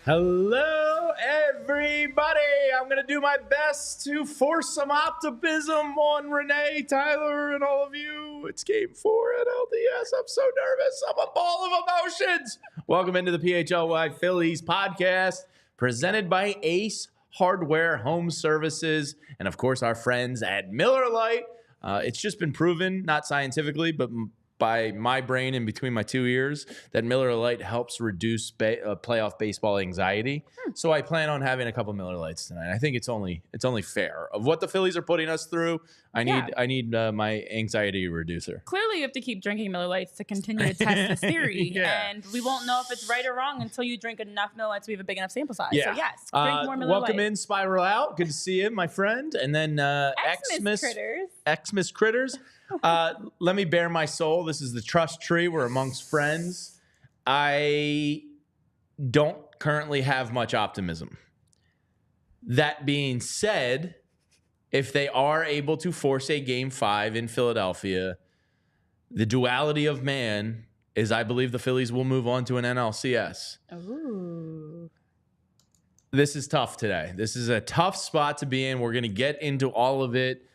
Hello, everybody. I'm going to do my best to force some optimism on Renee, Tyler, and all of you. It's game 4 at NLDS. I'm so nervous. I'm a ball of emotions. Welcome into the PHLY Phillies podcast presented by Ace Hardware Home Services and, of course, our friends at Miller Lite. It's just been proven, not scientifically, but by my brain in between my two ears, that Miller Lite helps reduce playoff baseball anxiety. So I plan on having a couple Miller Lites tonight. I think it's only fair. Of what the Phillies are putting us through, I need my anxiety reducer. Clearly, you have to keep drinking Miller Lites to continue to test this theory. Yeah. And we won't know if it's right or wrong until you drink enough Miller Lites. We have a big enough sample size. Yeah. So yes, drink more Miller welcome Lites. in, Spiral Out. Good to see you, my friend. And then Xmas Critters. Let me bare my soul. This is the trust tree. We're amongst friends. I don't currently have much optimism. That being said, if they are able to force a Game 5 in Philadelphia, the duality of man is I believe the Phillies will move on to an NLCS. Ooh. This is tough today. This is a tough spot to be in. We're going to get into all of it.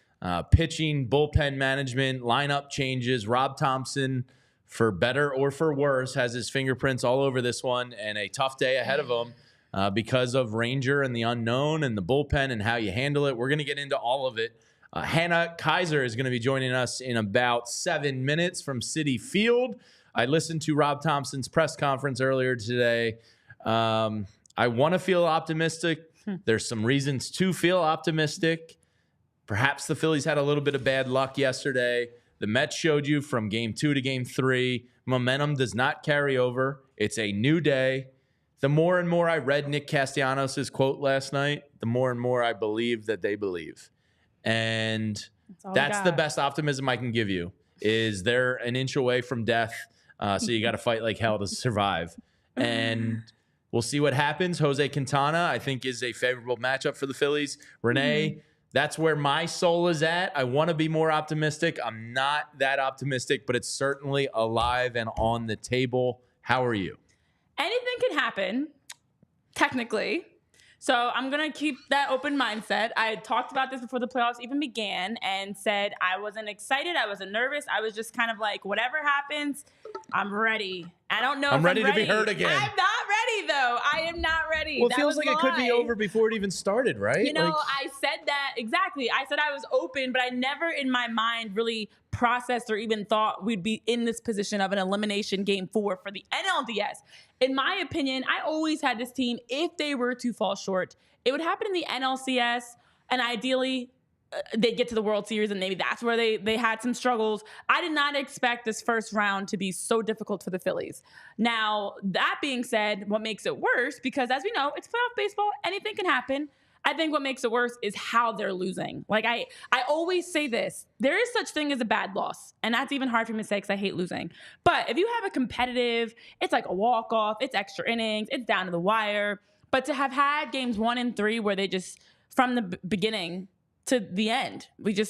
Pitching, bullpen management, lineup changes. Rob Thompson, for better or for worse, has his fingerprints all over this one, and a tough day ahead of him because of Ranger and the unknown and the bullpen and how you handle it. We're going to get into all of it. Hannah Kaiser is going to be joining us in about 7 minutes from Citi Field. I listened to Rob Thompson's press conference earlier today. I want to feel optimistic. There's some reasons to feel optimistic. Perhaps the Phillies had a little bit of bad luck yesterday. The Mets showed you from Game 2 to Game 3, momentum does not carry over. It's a new day. The more and more I read Nick Castellanos' quote last night, the more and more I believe that they believe. And that's the best optimism I can give you, is they're an inch away from death, so you got to fight like hell to survive. And we'll see what happens. Jose Quintana, I think, is a favorable matchup for the Phillies. Renee, that's where my soul is at. I want to be more optimistic. I'm not that optimistic, but it's certainly alive and on the table. How are you? Anything can happen, technically. So I'm going to keep that open mindset. I had talked about this before the playoffs even began and said I wasn't excited. I wasn't nervous. I was just kind of like, whatever happens, I'm ready. I don't know if I'm ready to be hurt again. I'm not ready, though. I am not ready. Well, it feels like it could be over before it even started, right? You know, I said that exactly. I said I was open, but I never in my mind really processed or even thought we'd be in this position of an elimination Game 4 for the NLDS. In my opinion, I always had this team, if they were to fall short, it would happen in the NLCS, and ideally they get to the World Series, and maybe that's where they had some struggles. I did not expect this first round to be so difficult for the Phillies. Now, that being said, what makes it worse, because as we know, it's playoff baseball, anything can happen. I think what makes it worse is how they're losing. Like I always say this, there is such thing as a bad loss. And that's even hard for me to say because I hate losing. But if you have a competitive, it's like a walk-off, it's extra innings, it's down to the wire. But to have had games 1 and 3 where they just, from the beginning to the end,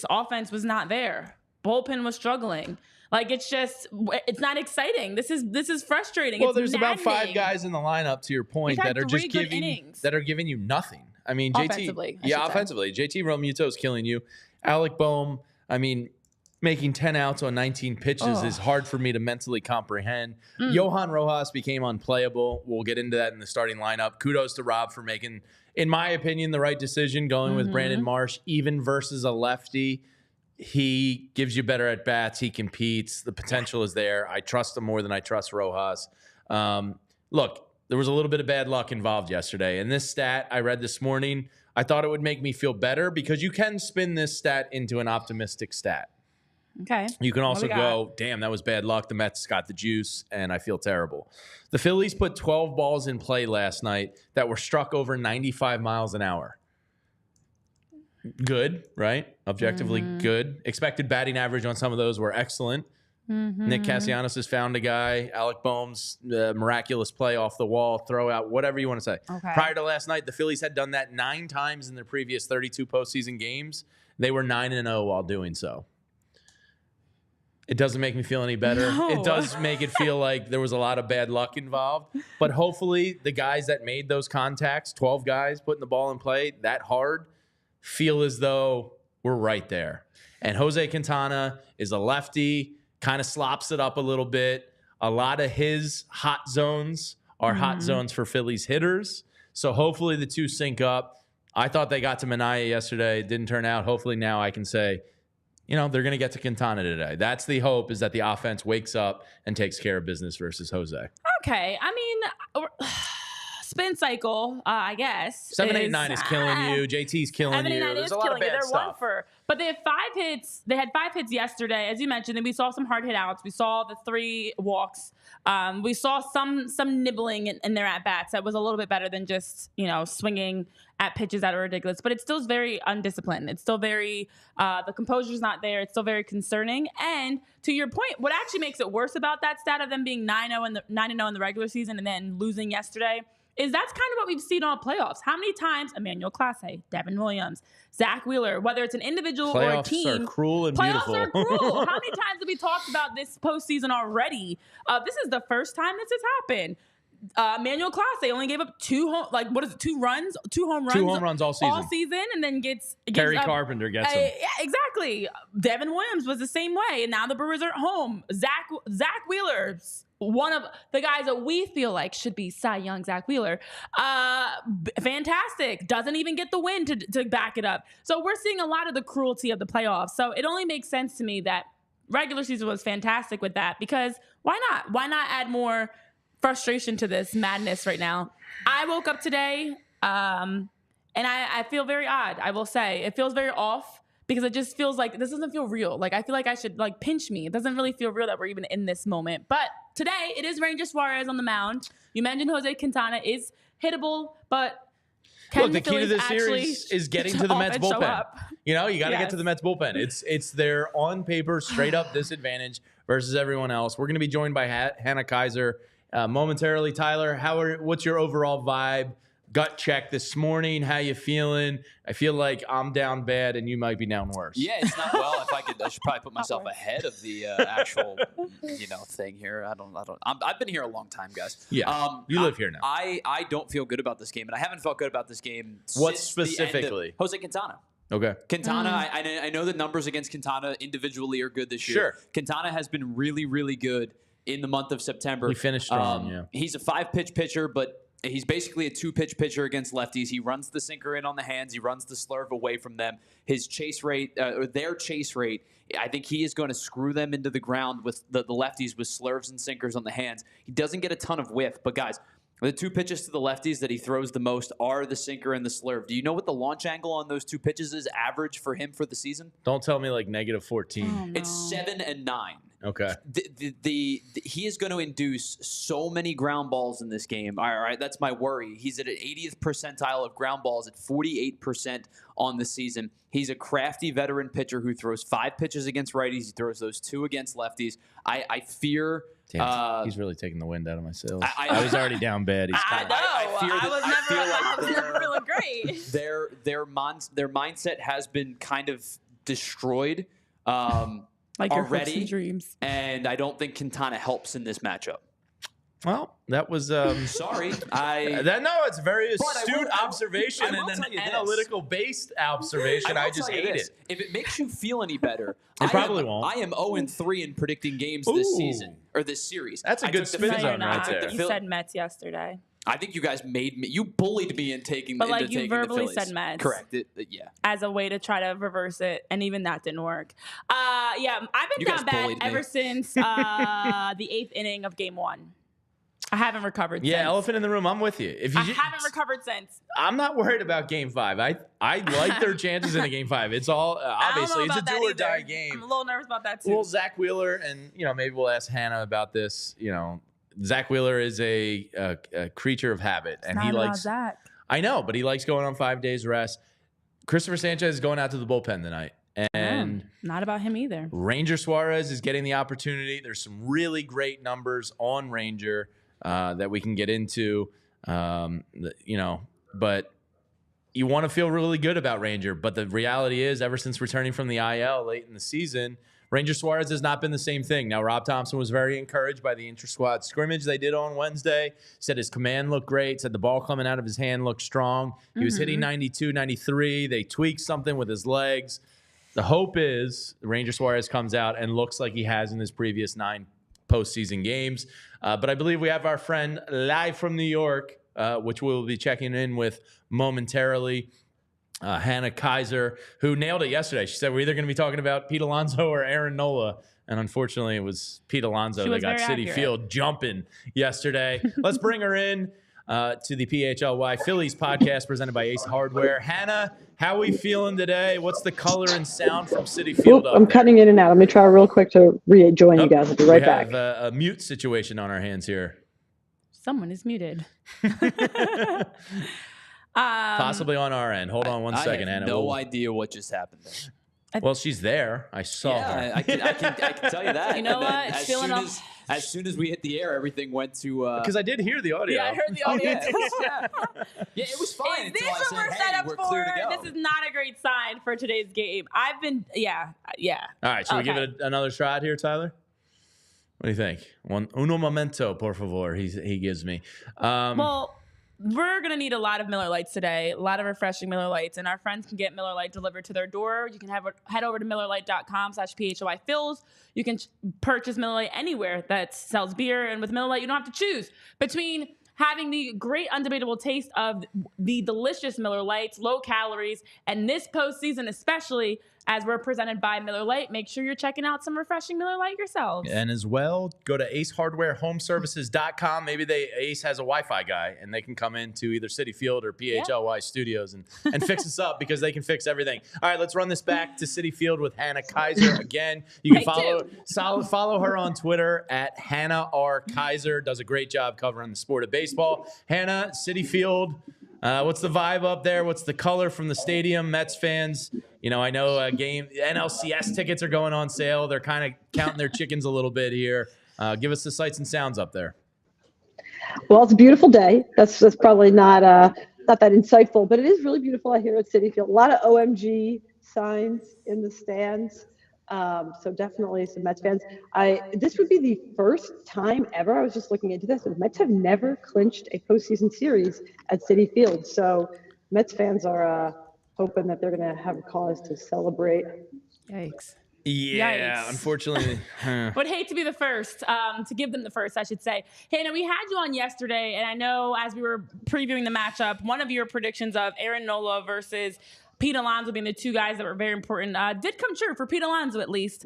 offense was not there. Bullpen was struggling. Like, it's not exciting. This is frustrating. Well, there's about 5 guys in the lineup, to your point, that are just giving you nothing. I mean, offensively, offensively. JT Realmuto is killing you. Alec Boehm, I mean, making 10 outs on 19 pitches is hard for me to mentally comprehend. Johan Rojas became unplayable. We'll get into that in the starting lineup. Kudos to Rob for making, in my opinion, the right decision going with Brandon Marsh, even versus a lefty. He gives you better at-bats. He competes. The potential is there. I trust him more than I trust Rojas. Look, there was a little bit of bad luck involved yesterday. And this stat I read this morning, I thought it would make me feel better because you can spin this stat into an optimistic stat. Okay. You can also go, damn, that was bad luck. The Mets got the juice, and I feel terrible. The Phillies put 12 balls in play last night that were struck over 95 miles an hour. Good, right? Objectively good. Expected batting average on some of those were excellent. Nick Castellanos has found a guy. Alec Boehm's miraculous play off the wall, throw out, whatever you want to say. Okay. Prior to last night, the Phillies had done that 9 times in their previous 32 postseason games. They were 9-0 while doing so. It doesn't make me feel any better. No. It does make it feel like there was a lot of bad luck involved. But hopefully the guys that made those contacts, 12 guys putting the ball in play that hard, feel as though we're right there. And Jose Quintana is a lefty, kind of slops it up a little bit. A lot of his hot zones are hot zones for Phillies hitters. So hopefully the two sync up. I thought they got to Minaya yesterday. It didn't turn out. Hopefully now I can say, you know, they're going to get to Quintana today. That's the hope, is that the offense wakes up and takes care of business versus Jose. Okay. I mean, spin cycle, I guess. 7-8-9 is killing you. JT's killing you. There's a lot of bad stuff. But they have 5 hits. They had 5 hits yesterday, as you mentioned, and we saw some hard hit outs. We saw the 3 walks. We saw some nibbling in their at bats. That was a little bit better than just, you know, swinging at pitches that are ridiculous. But it's still very undisciplined. It's still very the composure's not there. It's still very concerning. And to your point, what actually makes it worse about that stat of them being 9-0 in the regular season and then losing yesterday is that's kind of what we've seen all playoffs. How many times Emmanuel Clase, Devin Williams, Zach Wheeler, whether it's an individual or a team. Playoffs are cruel and beautiful. Playoffs are cruel. How many times have we talked about this postseason already? This is the first time this has happened. Emmanuel Clase only gave up 2 home runs? 2 home runs? 2 home runs all season. And then gets Kerry Carpenter gets them. Yeah, exactly. Devin Williams was the same way, and now the Brewers are at home. Zach Wheeler, one of the guys that we feel like should be Cy Young, Zach Wheeler. Fantastic. Doesn't even get the win to back it up. So we're seeing a lot of the cruelty of the playoffs. So it only makes sense to me that regular season was fantastic with that, because why not? Why not add more frustration to this madness right now? I woke up today and I feel very odd. I will say it feels very off, because it just feels like this doesn't feel real. Like I feel like I should like pinch me. It doesn't really feel real that we're even in this moment. But today it is Ranger Suarez on the mound. You mentioned Jose Quintana is hittable, but look, the key to this series is getting to the Mets bullpen. You know, you got to get to the Mets bullpen. It's their on paper straight up disadvantage versus everyone else. We're going to be joined by Hannah Kaiser momentarily. Tyler, what's your overall vibe? Gut check this morning. How you feeling? I feel like I'm down bad and you might be down worse. Yeah, it's not well. I should probably put myself ahead of the actual, thing here. I've been here a long time, guys. Yeah, you live here now. I don't feel good about this game, and I haven't felt good about this game. What since specifically? Jose Quintana. Okay. Quintana, I know the numbers against Quintana individually are good this year. Sure. Quintana has been really, really good in the month of September. He finished strong, yeah. He's a 5-pitch pitcher, but he's basically a 2-pitch pitcher against lefties. He runs the sinker in on the hands. He runs the slurve away from them. His chase rate, or their chase rate, I think he is going to screw them into the ground with the lefties with slurves and sinkers on the hands. He doesn't get a ton of whiff, but guys, the 2 pitches to the lefties that he throws the most are the sinker and the slurve. Do you know what the launch angle on those 2 pitches is average for him for the season? Don't tell me like -14. Oh, no. It's 7 and 9. Okay. He is going to induce so many ground balls in this game. All right, that's my worry. He's at an 80th percentile of ground balls at 48% on the season. He's a crafty veteran pitcher who throws 5 pitches against righties. He throws those 2 against lefties. I fear. Damn, he's really taking the wind out of my sails. I was already down bad. He's I was never feeling great. Their mindset has been kind of destroyed. Like your already, hopes and dreams. And I don't think Quintana helps in this matchup. Well, that was sorry. it's a very astute observation and an analytical based observation. I just hate it. If it makes you feel any better, it probably won't. I am 0-3 in predicting games this season or this series. That's a good spin zone right there. You said Mets yesterday. I think you guys you bullied me in taking. But like you verbally the said Mets, correct? Yeah, as a way to try to reverse it, and even that didn't work. Yeah, I've been down bad ever since the 8th inning of Game 1. I haven't recovered. Yeah, since. Elephant in the room. I'm with you. I haven't recovered since. I'm not worried about Game 5. I like their chances in a Game 5. It's all obviously it's a do or die game. I'm a little nervous about that too. Well, Zach Wheeler, and maybe we'll ask Hannah about this. Zach Wheeler is a creature of habit, and he likes. Zach. I know, but he likes going on 5 days rest. Christopher Sanchez is going out to the bullpen tonight, and not about him either. Ranger Suarez is getting the opportunity. There's some really great numbers on Ranger that we can get into, but you want to feel really good about Ranger. But the reality is, ever since returning from the IL late in the season, Ranger Suarez has not been the same thing. Now, Rob Thompson was very encouraged by the inter-squad scrimmage they did on Wednesday. Said his command looked great. Said the ball coming out of his hand looked strong. He was hitting 92, 93. They tweaked something with his legs. The hope is Ranger Suarez comes out and looks like he has in his previous 9 postseason games. But I believe we have our friend live from New York, which we'll be checking in with momentarily. Hannah Kaiser, who nailed it yesterday. She said we're either going to be talking about Pete Alonso or Aaron Nola. And unfortunately, it was Pete Alonso that got Citi Field jumping yesterday. Let's bring her in to the PHLY Phillies podcast presented by Ace Hardware. Hannah, how are we feeling today? What's the color and sound from Citi Field up I'm there? cutting in and out. Let me try real quick to rejoin you guys. I'll be right back. We have a mute situation on our hands here. Someone is muted. Possibly on our end. Hold on one second, I have Hannah. no idea what just happened there. Well, she's there. I saw her. I can tell you that. You know And then what? As soon as we hit the air, everything went to. Because I did hear the audio. Yeah, I heard the audio too. Yeah, it was fine. Is this until I what said, we're hey, set up we're for? clear to go. This is not a great sign for today's game. Yeah. All right, should we give it another shot here, Tyler? What do you think? Uno momento, por favor, he gives me. Well, we're going to need a lot of Miller Lights today, a lot of refreshing Miller Lights, and our friends can get Miller Lite delivered to their door. You can head over to MillerLite.com/PHLY-Phils. You can purchase Miller Lite anywhere that sells beer, and with Miller Lite, you don't have to choose between having the great undebatable taste of the delicious Miller Lights, low calories, and this postseason especially, as we're presented by Miller Lite, make sure you're checking out some refreshing Miller Lite yourselves. And as well, go to AceHardwareHomeservices.com. Maybe Ace has a Wi-Fi guy, and they can come into either Citi Field or PHLY Studios and fix us up because they can fix everything. All right, let's run this back to Citi Field with Hannah Kaiser again. You can follow her on Twitter at Hannah R. Kaiser. Does a great job covering the sport of baseball. Hannah, Citi Field. What's the vibe up there? What's the color from the stadium? Mets fans, I know NLCS tickets are going on sale. They're kind of counting their chickens a little bit here. Give us the sights and sounds up there. Well, it's a beautiful day. That's probably not that insightful, but it is really beautiful out here at Citi Field. A lot of OMG signs in the stands. So definitely some Mets fans. This would be the first time ever. I was just looking into this. The Mets have never clinched a postseason series at Citi Field. So Mets fans are hoping that they're going to have a cause to celebrate. Yikes. Yeah, Yikes. Unfortunately. Would hate to be the first, to give them the first, I should say. Hannah, we had you on yesterday, and I know as we were previewing the matchup, one of your predictions of Aaron Nola versus Pete Alonso being the two guys that were very important did come true for Pete Alonso, at least.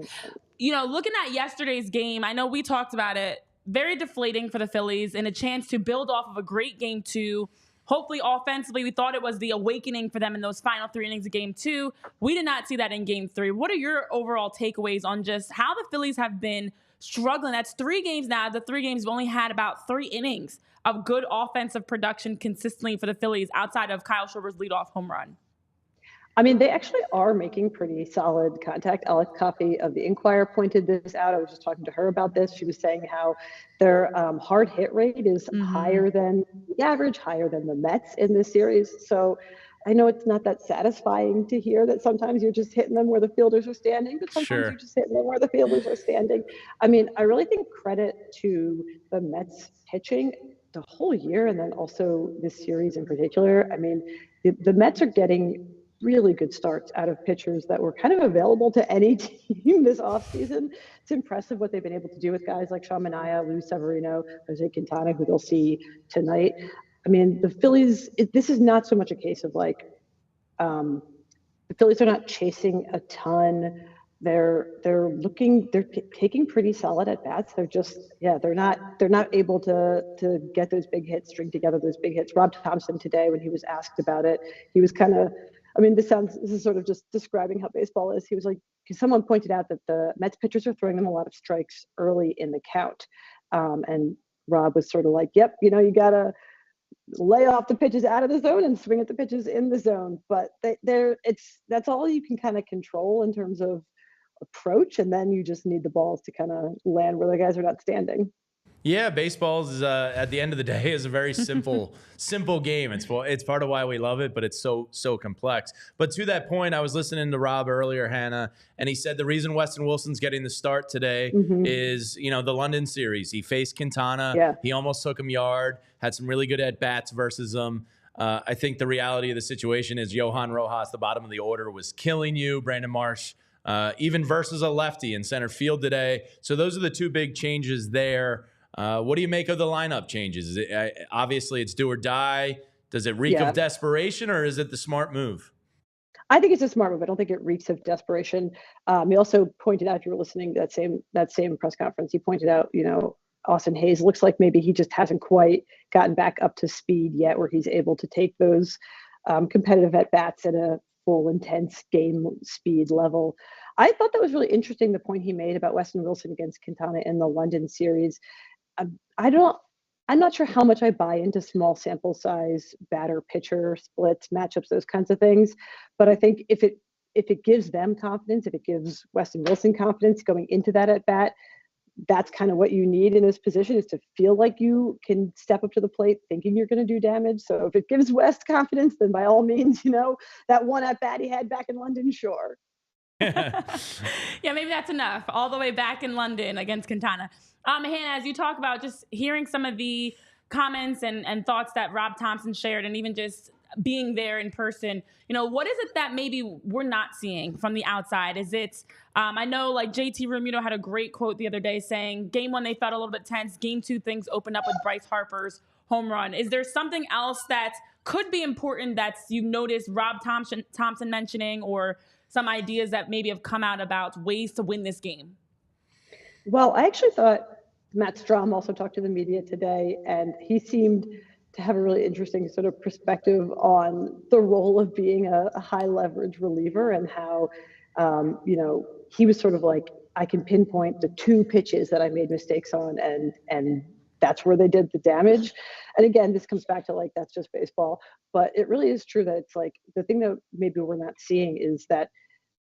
Looking at yesterday's game, I know we talked about it, very deflating for the Phillies and a chance to build off of a great game 2. Hopefully offensively, we thought it was the awakening for them in those final 3 innings of game 2. We did not see that in game 3. What are your overall takeaways on just how the Phillies have been struggling? That's 3 games now. The 3 games have only had about 3 innings of good offensive production consistently for the Phillies outside of Kyle Schwarber's leadoff home run. I mean, they actually are making pretty solid contact. Alex Coffey of the Inquirer pointed this out. I was just talking to her about this. She was saying how their hard hit rate is higher than the average, higher than the Mets in this series. So I know it's not that satisfying to hear that sometimes you're just hitting them where the fielders are standing, but sometimes you're just hitting them where the fielders are standing. I mean, I really think credit to the Mets pitching the whole year and then also this series in particular. I mean, the Mets are getting really good starts out of pitchers that were kind of available to any team this offseason. It's impressive what they've been able to do with guys like Sean Manaea, Lou Severino, Jose Quintana, who they'll see tonight. I mean, the Phillies, this is not so much a case of the Phillies are not chasing a ton. They're taking pretty solid at bats. They're just, they're not able to get those big hits, string together those big hits. Rob Thompson today, when he was asked about it, he was kind of, this is sort of just describing how baseball is. He was like, because someone pointed out that the Mets pitchers are throwing them a lot of strikes early in the count. And Rob was sort of like, yep, you got to lay off the pitches out of the zone and swing at the pitches in the zone. But that's all you can kind of control in terms of approach. And then you just need the balls to kind of land where the guys are not standing. Yeah, baseball is at the end of the day is a very simple game. It's part of why we love it, but it's so complex. But to that point, I was listening to Rob earlier, Hannah, and he said the reason Weston Wilson's getting the start today is the London series. He faced Quintana. Yeah. He almost took him yard. Had some really good at bats versus him. I think the reality of the situation is Johan Rojas, the bottom of the order, was killing you. Brandon Marsh, even versus a lefty in center field today. So those are the two big changes there. What do you make of the lineup changes? Obviously, it's do or die. Does it reek of desperation, or is it the smart move? I think it's a smart move. I don't think it reeks of desperation. He also pointed out, if you were listening to that same press conference, he pointed out, Austin Hayes looks like maybe he just hasn't quite gotten back up to speed yet, where he's able to take those competitive at-bats at a full, intense game speed level. I thought that was really interesting, the point he made about Weston Wilson against Quintana in the London series. I'm not sure how much I buy into small sample size batter pitcher splits, matchups, those kinds of things. But I think if it gives them confidence, if it gives Weston Wilson confidence going into that at bat, that's kind of what you need in this position, is to feel like you can step up to the plate thinking you're going to do damage. So if it gives West confidence, then by all means, that one at bat he had back in London, sure. Yeah, maybe that's enough. All the way back in London against Quintana. Hannah, as you talk about just hearing some of the comments and thoughts that Rob Thompson shared, and even just being there in person, what is it that maybe we're not seeing from the outside? Is it, I know like JT Room, had a great quote the other day saying game one, they felt a little bit tense. Game two, things opened up with Bryce Harper's home run. Is there something else that could be important that you've noticed Rob Thompson mentioning, or some ideas that maybe have come out about ways to win this game? Well, I actually thought Matt Strom also talked to the media today, and he seemed to have a really interesting sort of perspective on the role of being a high leverage reliever, and how, he was sort of like, I can pinpoint the two pitches that I made mistakes on, and that's where they did the damage. And again, this comes back to like, that's just baseball, but it really is true that it's like, the thing that maybe we're not seeing is that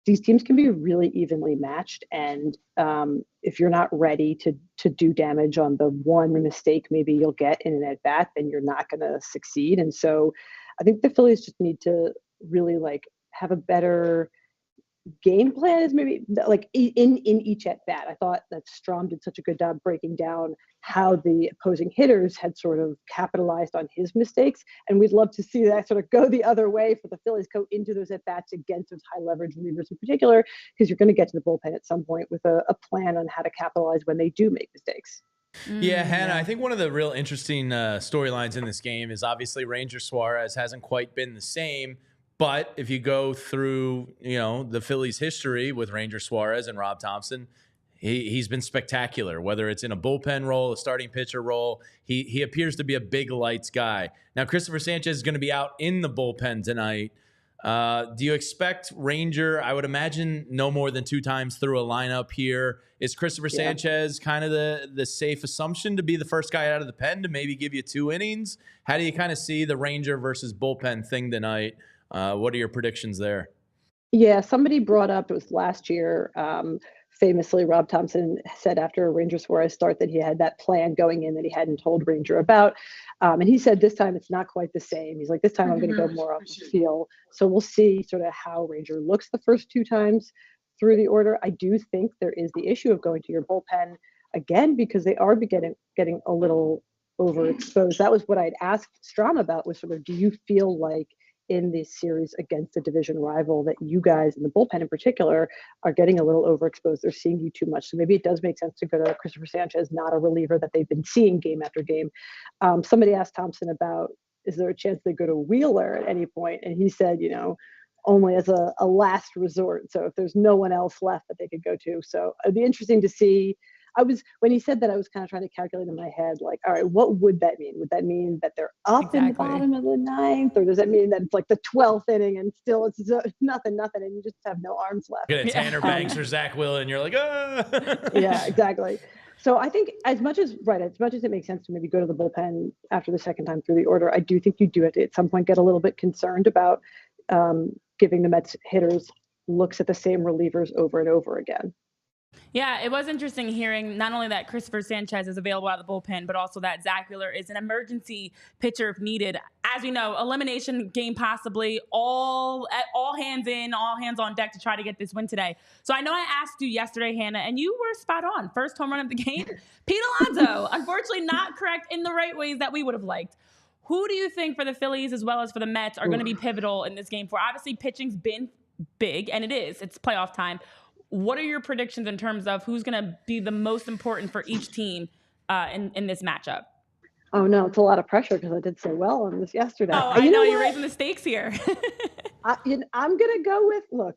these teams can be really evenly matched. And if you're not ready to do damage on the one mistake maybe you'll get in an at-bat, then you're not going to succeed. And so I think the Phillies just need to really like have a better game plan, is maybe like in each at bat. I thought that Strom did such a good job breaking down how the opposing hitters had sort of capitalized on his mistakes, and we'd love to see that sort of go the other way for the Phillies, go into those at bats against those high leverage relievers in particular, because you're going to get to the bullpen at some point with a plan on how to capitalize when they do make mistakes. Yeah, Hannah, I think one of the real interesting storylines in this game is obviously Ranger Suarez hasn't quite been the same. But if you go through, the Phillies' history with Ranger Suarez and Rob Thompson, he's been spectacular, whether it's in a bullpen role, a starting pitcher role. He appears to be a big lights guy. Now, Christopher Sanchez is going to be out in the bullpen tonight. Do you expect Ranger, I would imagine, no more than 2 times through a lineup here? Is Christopher Sanchez kind of the safe assumption to be the first guy out of the pen to maybe give you 2 innings? How do you kind of see the Ranger versus bullpen thing tonight? What are your predictions there? Yeah, somebody brought up, it was last year, famously, Rob Thompson said after a Ranger Suarez start that he had that plan going in that he hadn't told Ranger about. And he said this time it's not quite the same. He's like, this time I'm going to go more off the feel. So we'll see sort of how Ranger looks the first 2 times through the order. I do think there is the issue of going to your bullpen again, because they are getting a little overexposed. That was what I'd asked Strom about, was sort of, do you feel like in this series against a division rival that you guys in the bullpen in particular are getting a little overexposed? They're seeing you too much. So maybe it does make sense to go to Christopher Sanchez, not a reliever that they've been seeing game after game. Somebody asked Thompson about, is there a chance they go to Wheeler at any point? And he said, only as a last resort. So if there's no one else left that they could go to. So it'd be interesting to see. When he said that, I was kind of trying to calculate in my head, like, all right, what would that mean? Would that mean that they're up in the bottom of the 9th? Or does that mean that it's like the 12th inning and still it's nothing, and you just have no arms left? Get a Tanner Banks or Zach Will, and you're like, ah. Yeah, exactly. So I think as much as it makes sense to maybe go to the bullpen after the second time through the order, I do think you do have to at some point get a little bit concerned about giving the Mets hitters looks at the same relievers over and over again. Yeah, it was interesting hearing not only that Christopher Sanchez is available out of the bullpen, but also that Zach Wheeler is an emergency pitcher if needed. As we know, elimination game possibly, all hands in, all hands on deck to try to get this win today. So I know I asked you yesterday, Hannah, and you were spot on. First home run of the game, Pete Alonso. Unfortunately, not correct in the right ways that we would have liked. Who do you think for the Phillies as well as for the Mets are going to be pivotal in this game? For obviously pitching's been big, and it is. It's playoff time. What are your predictions in terms of who's going to be the most important for each team in this matchup? Oh, no, it's a lot of pressure because I did so well on this yesterday. Oh, I know you're raising the stakes here. I'm going to go with, look,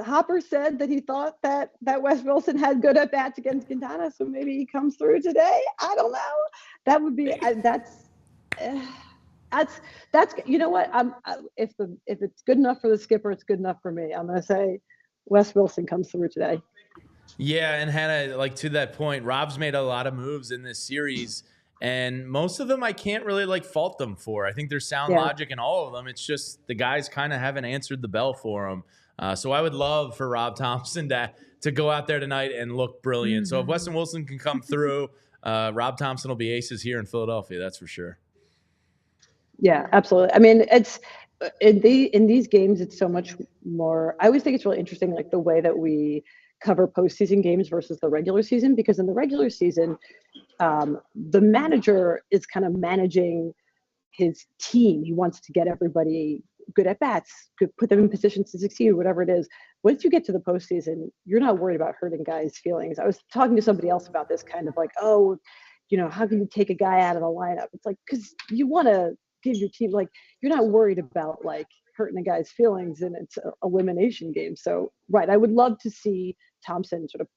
Hopper said that he thought that Weston Wilson had good at-bats against Quintana, so maybe he comes through today. I don't know. That would be that's you know what? If it's good enough for the skipper, it's good enough for me. I'm going to say Wes Wilson comes through today. Yeah, and Hannah, like to that point, Rob's made a lot of moves in this series, and most of them I can't really fault them for. I think there's sound logic in all of them. It's just the guys kind of haven't answered the bell for them. So I would love for Rob Thompson to go out there tonight and look brilliant. So if Weston Wilson can come through, Rob Thompson will be aces here in Philadelphia. That's for sure. Yeah, absolutely. I mean, it's in these games, it's so much more. I always think it's really interesting, like the way that we cover postseason games versus the regular season, because in the regular season, the manager is kind of managing his team. He wants to get everybody good at bats, could put them in positions to succeed, whatever it is. Once you get to the postseason, you're not worried about hurting guys' feelings. I was talking to somebody else about this, kind of like, oh, how can you take a guy out of the lineup? It's like, because you want to give your team, you're not worried about hurting a guy's feelings, and it's an elimination game. So, right, I would love to see Thompson sort of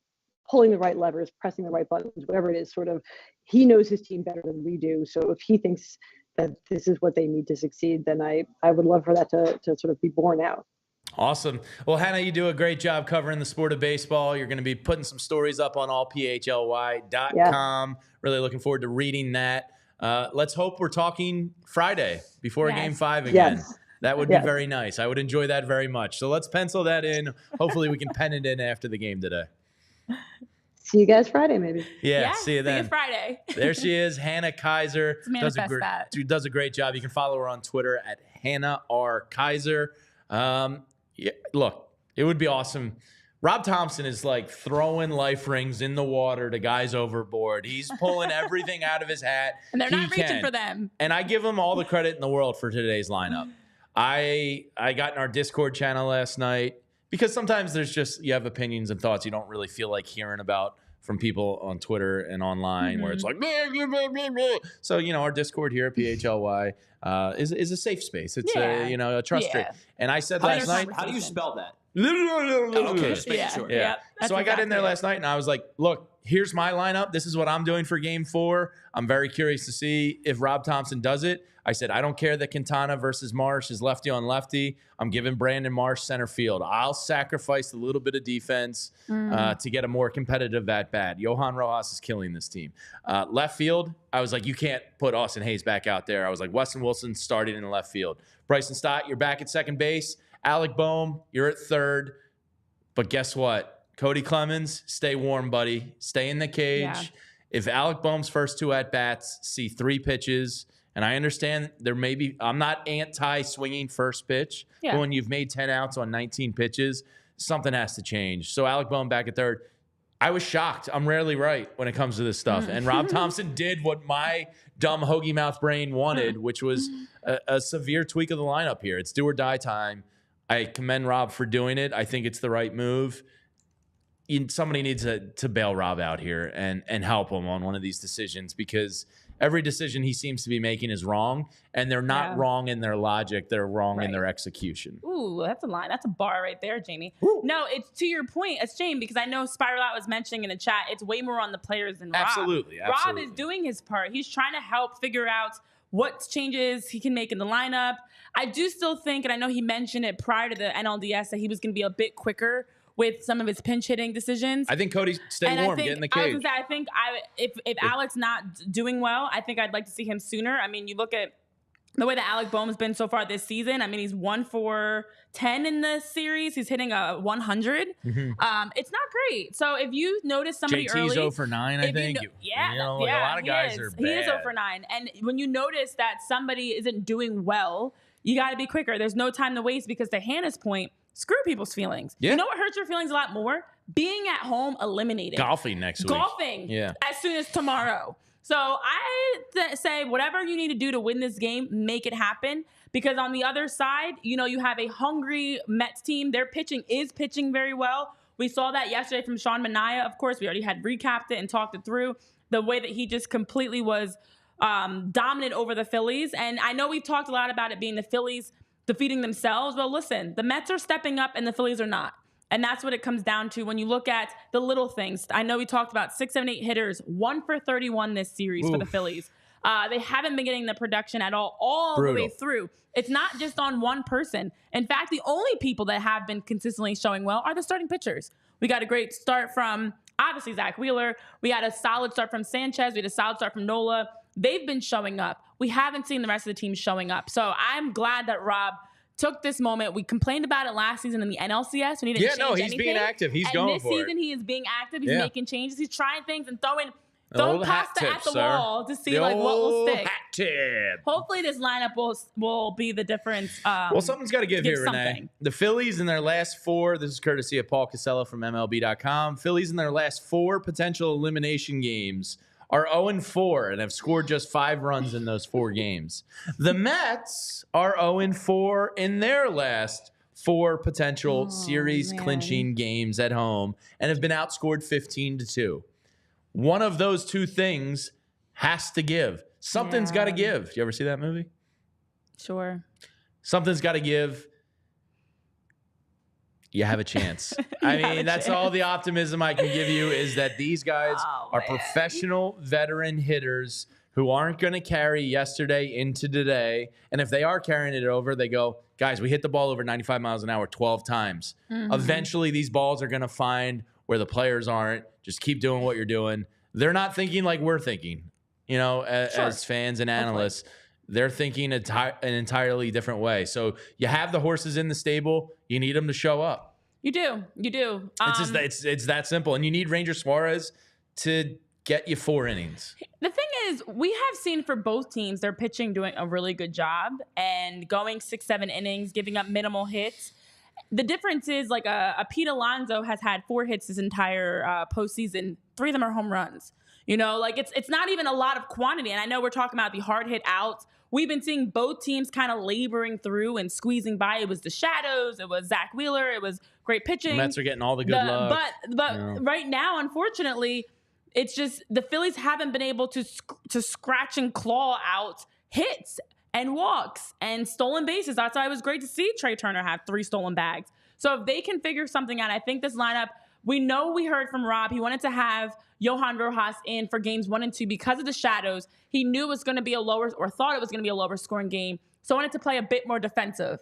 pulling the right levers, pressing the right buttons, whatever it is. Sort of, he knows his team better than we do. So if he thinks that this is what they need to succeed, then I would love for that to sort of be borne out. Awesome. Well, Hannah, you do a great job covering the sport of baseball. You're going to be putting some stories up on allphly.com. Yeah. Really looking forward to reading that. Let's hope we're talking Friday before Game 5 again. Yes. That would be very nice. I would enjoy that very much. So let's pencil that in. Hopefully we can pen it in after the game today. See you guys Friday, maybe. Yeah, see you then. See you Friday. There she is, Hannah Kaiser. Does a great job. You can follow her on Twitter at Hannah R. Kaiser. Look, it would be awesome. Rob Thompson is throwing life rings in the water to guys overboard. He's pulling everything out of his hat. And they're not reaching for them. And I give him all the credit in the world for today's lineup. I got in our Discord channel last night because sometimes you have opinions and thoughts you don't really feel like hearing about from people on Twitter and online where it's like, blah, blah, blah, blah, blah. So, our Discord here at PHLY is a safe space. It's a trust tree. And I said last night. How do you spell that? Okay, just making sure. Yeah. So I got in there last night and I was like, look, here's my lineup. This is what I'm doing for Game 4. I'm very curious to see if Rob Thompson does it. I said, I don't care that Quintana versus Marsh is lefty on lefty. I'm giving Brandon Marsh center field. I'll sacrifice a little bit of defense to get a more competitive at-bat. Johan Rojas is killing this team. Left field, I was like, you can't put Austin Hayes back out there. I was like, Weston Wilson started in the left field. Bryson Stott, you're back at second base. Alec Boehm, you're at third. But guess what? Cody Clemens, stay warm, buddy. Stay in the cage. Yeah. If Alec Boehm's first 2 at-bats see 3 pitches, and I understand I'm not anti-swinging first pitch, but when you've made 10 outs on 19 pitches, something has to change. So Alec Boehm back at third. I was shocked. I'm rarely right when it comes to this stuff. And Rob Thompson did what my dumb hoagie mouth brain wanted, which was a severe tweak of the lineup here. It's do or die time. I commend Rob for doing it. I think it's the right move. Somebody needs to bail Rob out here and help him on one of these decisions, because every decision he seems to be making is wrong, and they're not wrong in their logic. They're wrong in their execution. Ooh, that's a line. That's a bar right there, Jamie. Ooh. No, it's to your point. It's shame because I know Spiral Out was mentioning in the chat, it's way more on the players than Rob. Absolutely. Rob is doing his part. He's trying to help figure out what changes he can make in the lineup. I do still think, and I know he mentioned it prior to the NLDS, that he was going to be a bit quicker with some of his pinch hitting decisions. I think Cody, stay warm, get in the cage. I think if Alec's not doing well, I think I'd like to see him sooner. I mean, you look at the way that Alec Boehm's been so far this season, I mean, he's 1 for 10 in the series. He's hitting a 100. Mm-hmm. It's not great. So if you notice somebody JT's early, 0 for 9, I think. A lot of guys are bad. He is 0 for 9. And when you notice that somebody isn't doing well, you got to be quicker. There's no time to waste because to Hannah's point, screw people's feelings. Yeah. You know what hurts your feelings a lot more? Being at home eliminated. Golfing next week. Yeah. As soon as tomorrow. So I say whatever you need to do to win this game, make it happen. Because on the other side, you have a hungry Mets team. Their pitching is pitching very well. We saw that yesterday from Sean Manaea. Of course, we already had recapped it and talked it through. The way that he just completely was dominant over the Phillies. And I know we've talked a lot about it being the Phillies defeating themselves. Well, listen, the Mets are stepping up and the Phillies are not. And that's what it comes down to when you look at the little things. I know we talked about 6, 7, 8 hitters, 1 for 31 this series for the Phillies. They haven't been getting the production at all the way through. It's not just on one person. In fact, the only people that have been consistently showing well are the starting pitchers. We got a great start from, obviously, Zach Wheeler. We had a solid start from Sanchez. We had a solid start from Nola. They've been showing up. We haven't seen the rest of the team showing up. So I'm glad that Rob took this moment. We complained about it last season in the NLCS when he didn't change anything. He's being active. He's going for it. And this season, he is being active. He's making changes. He's trying things and throwing pasta at the wall to see what will stick. Hat tip. Hopefully, this lineup will be the difference. Well, something's got to give here, Renee. The Phillies in their last 4, this is courtesy of Paul Casella from MLB.com. Phillies in their last 4 potential elimination games are 0-4 and have scored just 5 runs in those 4 games. The Mets are 0-4 in their last 4 potential series clinching games at home and have been outscored 15-2. One of those 2 things has to give. Something's got to give. You ever see that movie? Sure. Something's got to give. You have a chance. I mean, that's all the optimism I can give you is that these guys are professional veteran hitters who aren't going to carry yesterday into today. And if they are carrying it over, they go, guys, we hit the ball over 95 miles an hour 12 times. Eventually, these balls are going to find where the players aren't. Just keep doing what you're doing. They're not thinking like we're thinking, as fans and analysts. They're thinking an entirely different way. So you have the horses in the stable. You need them to show up. You do. It's that simple. And you need Ranger Suarez to get you 4 innings. The thing is, we have seen for both teams, their pitching doing a really good job and going 6, 7 innings, giving up minimal hits. The difference is like a Pete Alonso has had 4 hits this entire postseason. 3 of them are home runs. It's not even a lot of quantity. And I know we're talking about the hard hit outs. We've been seeing both teams kind of laboring through and squeezing by. It was the shadows. It was Zach Wheeler. It was great pitching. The Mets are getting all the good luck. But right now, unfortunately, it's just the Phillies haven't been able to scratch and claw out hits and walks and stolen bases. That's why it was great to see Trey Turner have 3 stolen bags. So if they can figure something out, I think this lineup, we heard from Rob, he wanted to have Johan Rojas in for games 1 and 2 because of the shadows. He knew it was going to be thought it was going to be a lower scoring game. So wanted to play a bit more defensive.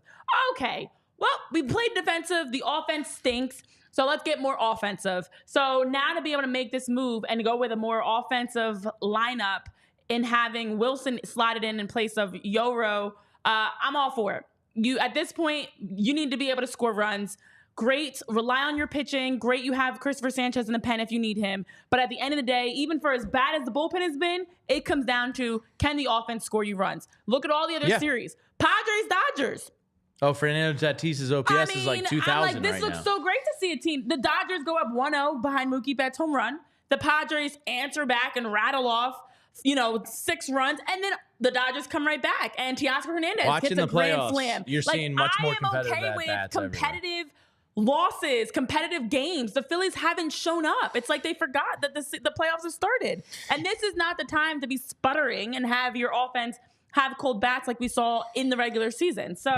Okay, well, we played defensive. The offense stinks. So let's get more offensive. So now to be able to make this move and go with a more offensive lineup in having Wilson slotted in place of Yoro, I'm all for it. At this point, you need to be able to score runs. Great. Rely on your pitching. Great. You have Christopher Sanchez in the pen if you need him. But at the end of the day, even for as bad as the bullpen has been, it comes down to, can the offense score you runs? Look at all the other series. Padres, Dodgers. Oh, Fernando Tatis's OPS is like 2,000 this looks so great to see a team. The Dodgers go up 1-0 behind Mookie Betts' home run. The Padres answer back and rattle off, 6 runs. And then the Dodgers come right back. And Teoscar Hernandez hits a grand slam. You're seeing much more competitive I am okay with competitive losses, competitive games. The Phillies haven't shown up. It's like they forgot that the playoffs have started. And this is not the time to be sputtering and have your offense have cold bats like we saw in the regular season. So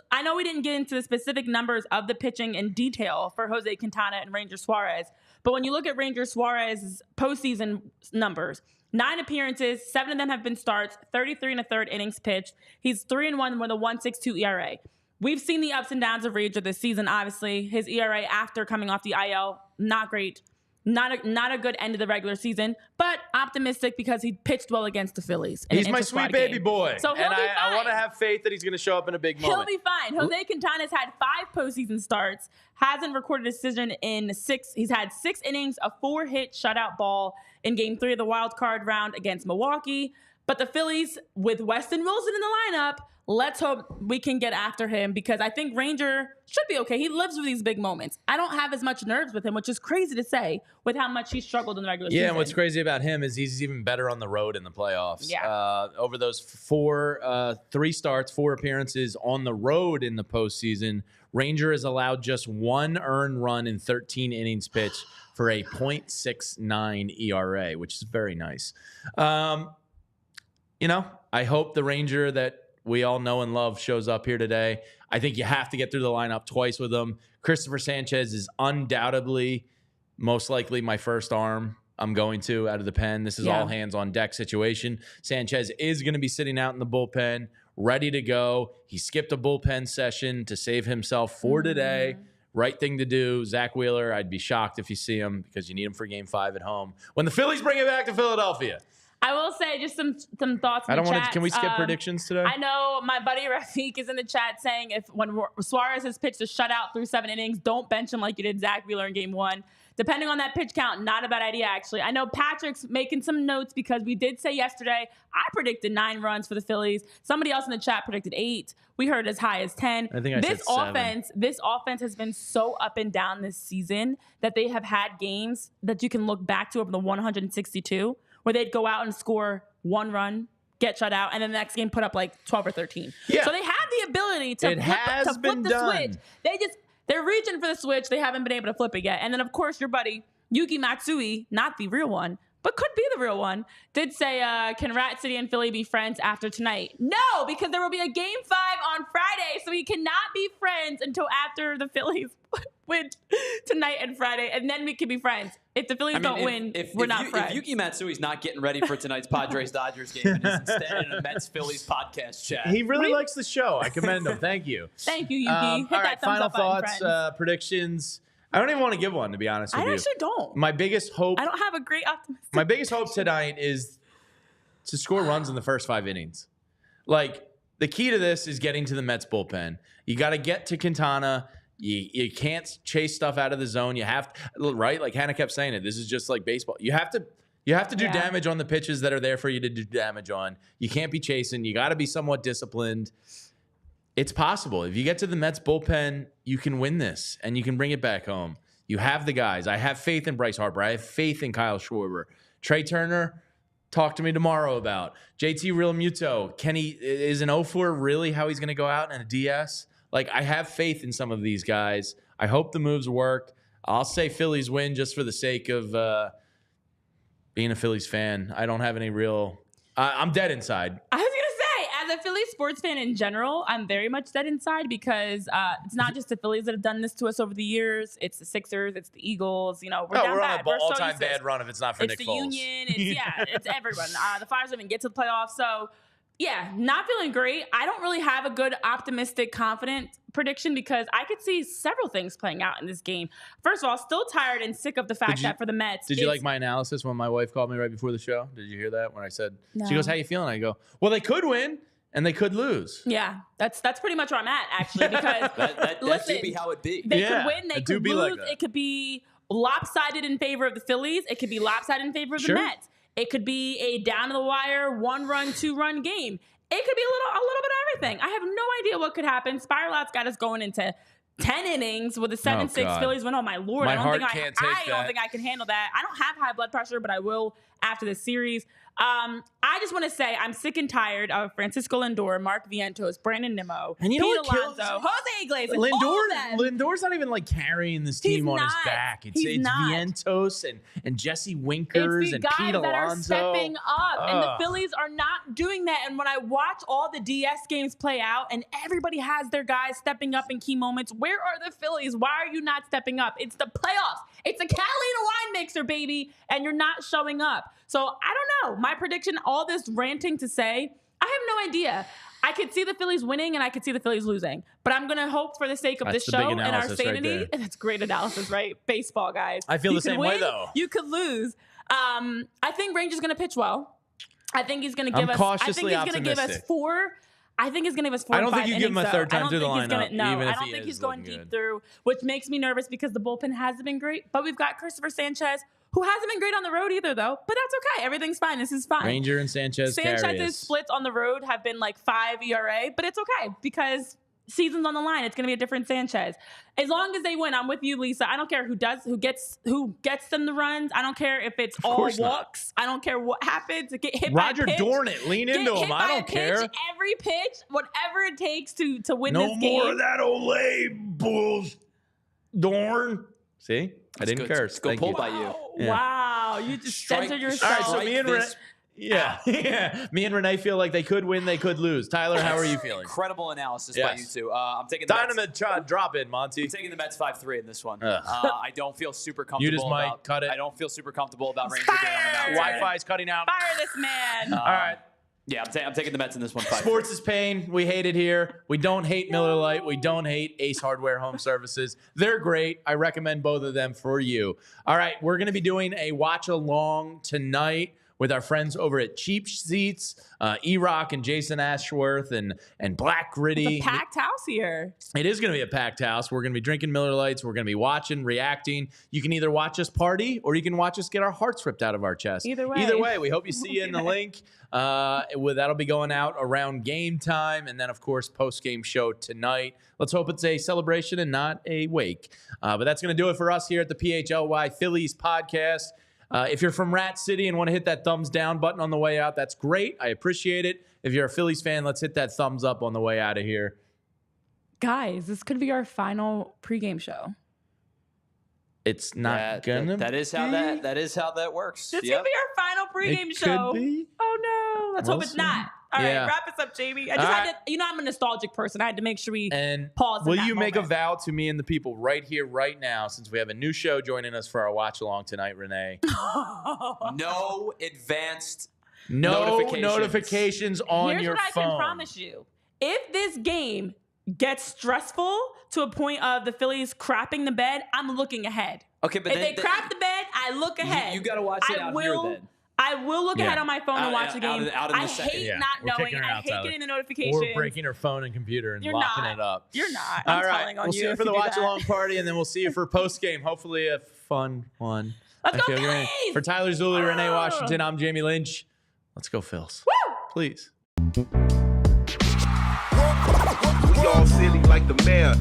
I know we didn't get into the specific numbers of the pitching in detail for Jose Quintana and Ranger Suarez, but when you look at Ranger Suarez's postseason numbers, 9 appearances, 7 of them have been starts, 33 1/3 innings pitched. He's 3-1 with a 1.62 ERA. We've seen the ups and downs of Ranger this season, obviously. His ERA after coming off the IL, not great. Not a good end of the regular season, but optimistic because he pitched well against the Phillies. He's my sweet baby game. boy. So he'll and be I fine. want to have faith that he's going to show up in a big moment. He'll be fine. Jose Quintana's had 5 postseason starts, hasn't recorded a decision in 6. He's had 6 innings, a 4-hit shutout ball in Game 3 of the wild card round against Milwaukee. But the Phillies, with Weston Wilson in the lineup, let's hope we can get after him because I think Ranger should be okay. He lives with these big moments. I don't have as much nerves with him, which is crazy to say with how much he struggled in the regular season. Yeah, and what's crazy about him is he's even better on the road in the playoffs. Yeah. Over those 3 starts, 4 appearances on the road in the postseason, Ranger has allowed just 1 earned run in 13 innings pitched for a .69 ERA, which is very nice. I hope the Ranger that we all know and love shows up here today. I think you have to get through the lineup twice with him. Christopher Sanchez is undoubtedly, most likely, my first arm I'm going to out of the pen. This is all hands on deck situation. Sanchez is going to be sitting out in the bullpen, ready to go. He skipped a bullpen session to save himself for today. Right thing to do. Zach Wheeler, I'd be shocked if you see him because you need him for Game 5 at home. When the Phillies bring it back to Philadelphia. I will say just some thoughts in the chat. Can we skip predictions today? I know my buddy Rafiq is in the chat saying when Suarez has pitched a shutout through 7 innings, don't bench him like you did Zach Wheeler in Game 1. Depending on that pitch count, not a bad idea, actually. I know Patrick's making some notes because we did say yesterday, I predicted 9 runs for the Phillies. Somebody else in the chat predicted 8. We heard as high as 10. I think I said 7. This offense has been so up and down this season that they have had games that you can look back to over the 162 where they'd go out and score 1 run, get shut out, and then the next game put up like 12 or 13. Yeah. So they have the ability to flip the switch. They're reaching for the switch. They haven't been able to flip it yet. And then, of course, your buddy, Yuki Matsui, not the real one, but could be the real one, did say, can Rat City and Philly be friends after tonight? No, because there will be a Game 5 on Friday, so we cannot be friends until after the Phillies win tonight and Friday, and then we can be friends. If the Phillies don't win, we're not friends. If Yuki Matsui's not getting ready for tonight's Padres-Dodgers game and is instead in a Mets-Phillies podcast chat. He really likes the show. I commend him. Thank you. Thank you, Yuki. Hit all that right, thumbs final up button, thoughts, friends. predictions. I don't even want to give one, to be honest with you. I actually don't. My biggest hope. I don't have a great optimistic. My biggest hope tonight is to score runs in the first 5 innings. Like, the key to this is getting to the Mets bullpen. You got to get to Quintana. You can't chase stuff out of the zone. You have to, right? Like Hannah kept saying it. This is just like baseball. You have to do damage on the pitches that are there for you to do damage on. You can't be chasing. You got to be somewhat disciplined. It's possible. If you get to the Mets bullpen, you can win this and you can bring it back home. You have the guys. I have faith in Bryce Harper. I have faith in Kyle Schwarber. Trey Turner, talk to me tomorrow about. JT Realmuto, is an 0-4 really how he's going to go out in a DS? Like, I have faith in some of these guys. I hope the moves work. I'll say Phillies win just for the sake of being a Phillies fan. I don't have any real... I'm dead inside. I was going to say, as a Phillies sports fan in general, I'm very much dead inside because it's not just the Phillies that have done this to us over the years. It's the Sixers. It's the Eagles. You know, we're down bad. We're on an all-time bad run if it's not for Nick Foles. It's the Union. It's everyone. The Flyers don't even get to the playoffs. So, yeah, not feeling great. I don't really have a good, optimistic, confident prediction because I could see several things playing out in this game. First of all, still tired and sick of the fact that for the Mets. Did you like my analysis when my wife called me right before the show? Did you hear that when I said, no. She goes, how you feeling? I go, well, they could win and they could lose. Yeah, that's pretty much where I'm at, actually, because that should be how it be. They could win, they could lose. Like it could be lopsided in favor of the Phillies. It could be lopsided in favor of the Mets. It could be a down-to-the-wire, 1-run, 2-run game. It could be a little bit of everything. I have no idea what could happen. Spiral Out's got us going into 10 innings with a 7-6 Phillies win. Oh, my Lord. I don't think I can handle that. I don't have high blood pressure, but I will after this series. I just want to say I'm sick and tired of Francisco Lindor, Mark Vientos, Brandon Nimmo, and you know Pete Alonso, Jose Iglesias, Lindor's not even like carrying this team on his back. It's Vientos and Jesse Winkers and Pete Alonso. That are stepping up, and the Phillies are not doing that. And when I watch all the DS games play out, and everybody has their guys stepping up in key moments, where are the Phillies? Why are you not stepping up? It's the playoffs. It's a Catalina wine mixer, baby, and you're not showing up. So I don't know. My prediction, all this ranting to say, I have no idea. I could see the Phillies winning and I could see the Phillies losing. But I'm going to hope for the sake of this show and our sanity. Right, that's great analysis, right? Baseball, guys. I feel the same way, though. You could lose. I think Ranger's going to pitch well. I think he's going to give us. Cautiously I think he's going to give us 4. I think he's going to give us 4. I don't think you give him a third time through the lineup. No, I don't think he's going deep through, which makes me nervous because the bullpen hasn't been great. But we've got Christopher Sanchez, who hasn't been great on the road either, though. But that's okay. Everything's fine. This is fine. Ranger and Sanchez. Sanchez's splits on the road have been like 5 ERA, but it's okay because season's on the line. It's going to be a different Sanchez. As long as they win, I'm with you, Lisa. I don't care who gets them the runs. I don't care if it's all walks. I don't care what happens. Get hit Roger by a pitch. Dorn it. Lean into him. I don't care. Every pitch, whatever it takes to win no this game. No more of that Olay bulls. Dorn. See? I didn't curse. Go pulled by you. Yeah. Wow. You just censored yourself. All right, so me and Renee. Yeah. Me and Renee feel like they could win, they could lose. Tyler, how are you feeling? Incredible analysis by you two. I'm taking the Dynamite drop in, Monty. I'm taking the Mets 5-3 in this one. I don't feel super comfortable. You just might cut it. I don't feel super comfortable about Ranger being on the mound. Wi-Fi's cutting out. Fire this man. All right. Yeah, I'm taking the Mets in this one. 5-3. Sports is pain. We hate it here. We don't hate Miller Lite. We don't hate Ace Hardware Home Services. They're great. I recommend both of them for you. All right, we're going to be doing a watch along tonight with our friends over at Cheap Seats, E-Rock and Jason Ashworth and Black Gritty. It's a packed house here. It is going to be a packed house. We're going to be drinking Miller Lights. We're going to be watching, reacting. You can either watch us party or you can watch us get our hearts ripped out of our chest. Either way. We hope you see you in the link. That'll be going out around game time. And then, of course, post-game show tonight. Let's hope it's a celebration and not a wake. But that's going to do it for us here at the PHLY Phillies podcast. If you're from Rat City and want to hit that thumbs down button on the way out, that's great. I appreciate it. If you're a Phillies fan, let's hit that thumbs up on the way out of here. Guys, this could be our final pregame show. It's not gonna. That is how that works. This could be our final pregame show. Could be. Oh no! Let's hope it's not. All right, wrap us up, Jamie. I just had to. I'm a nostalgic person. I had to make sure we pause. Will you make a vow to me and the people right here, right now, since we have a new show joining us for our watch along tonight, Renee? No advanced notifications on your phone. Here's what I can promise you: if this game gets stressful to a point of the Phillies crapping the bed, I'm looking ahead. Okay, but if they crap the bed, I look ahead. You got to watch it out here then. I will look ahead on my phone and watch the game. I hate not knowing. I hate getting the notifications. We're breaking her phone and computer and locking it up. You're not. All right. We'll see you for the watch-along party, and then we'll see you for post-game. Hopefully a fun one. Let's go, Phillies! For Tyler Zulli, Renee Washington, I'm Jamie Lynch. Let's go, Phils. Woo! Please. We all silly like the mayor.